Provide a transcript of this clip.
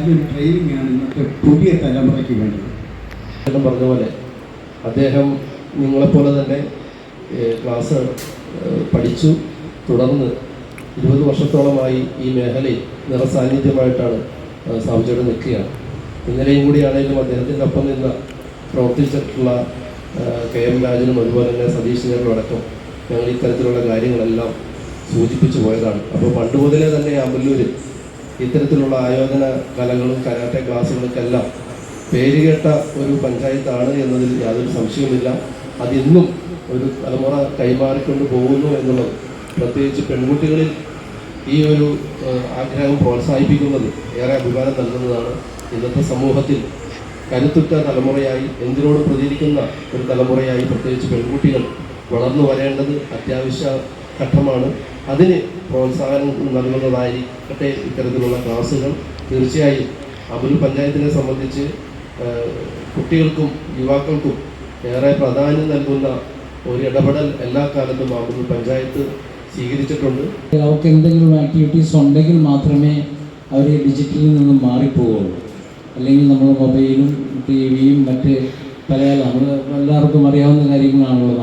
നല്ലൊരു ട്രെയിനിങ് ആണ് ഇന്നത്തെ പുതിയ തലമുറയ്ക്ക് വേണ്ടത്. പറഞ്ഞ പോലെ അദ്ദേഹം നിങ്ങളെപ്പോലെ തന്നെ ക്ലാസ് പഠിച്ചു. തുടർന്ന് 20 വർഷത്തോളമായി ഈ മേഖലയിൽ നിറസാന്നിധ്യമായിട്ടാണ് സാബുചേട്ടൻ നിൽക്കുകയാണ്. ഇന്നലെയും കൂടിയാണെങ്കിലും അദ്ദേഹത്തിൻ്റെ ഒപ്പം നിന്ന് പ്രവർത്തിച്ചിട്ടുള്ള KM രാജനും അതുപോലെ തന്നെ സതീഷ് അടക്കം ഞങ്ങൾ ഇത്തരത്തിലുള്ള കാര്യങ്ങളെല്ലാം സൂചിപ്പിച്ചു പോയതാണ്. അപ്പോൾ പണ്ട് മുതലേ തന്നെ അമ്പല്ലൂർ ഇത്തരത്തിലുള്ള ആയോധന കലകളും കരാട്ടെ ക്ലാസ്സുകൾക്കെല്ലാം പേരുകേട്ട ഒരു പഞ്ചായത്താണ് എന്നതിൽ യാതൊരു സംശയവുമില്ല. അതിന്നും ഒരു തലമുറ കൈമാറിക്കൊണ്ട് പോകുന്നു എന്നുള്ളത്, പ്രത്യേകിച്ച് പെൺകുട്ടികളിൽ ഈ ഒരു ആഗ്രഹം പ്രോത്സാഹിപ്പിക്കുന്നത് ഏറെ അഭിമാനം നൽകുന്നതാണ്. ഇന്നത്തെ സമൂഹത്തിൽ കരുത്തുറ്റ തലമുറയായി, എന്തിനോട് പ്രതികരിക്കുന്ന ഒരു തലമുറയായി പ്രത്യേകിച്ച് പെൺകുട്ടികൾ വളർന്നു വരേണ്ടത് അത്യാവശ്യ ഘട്ടമാണ്. അതിന് പ്രോത്സാഹനം നൽകുന്നതായിരിക്കട്ടെ ഇത്തരത്തിലുള്ള ക്ലാസ്സുകൾ. തീർച്ചയായും അമ്പലൂർ പഞ്ചായത്തിനെ സംബന്ധിച്ച് കുട്ടികൾക്കും യുവാക്കൾക്കും ഏറെ പ്രാധാന്യം നൽകുന്ന ഒരു ഇടപെടൽ എല്ലാ കാലത്തും അമ്പലൂർ പഞ്ചായത്ത് സ്വീകരിച്ചിട്ടുണ്ട്. അവർക്ക് എന്തെങ്കിലും ആക്ടിവിറ്റീസ് ഉണ്ടെങ്കിൽ മാത്രമേ അവർ ഡിജിറ്റലിൽ നിന്നും മാറിപ്പോവുള്ളൂ. അല്ലെങ്കിൽ നമ്മൾ മൊബൈലും TV യും മറ്റ് പല നമ്മൾ എല്ലാവർക്കും അറിയാവുന്ന കാര്യങ്ങളാണല്ലോ.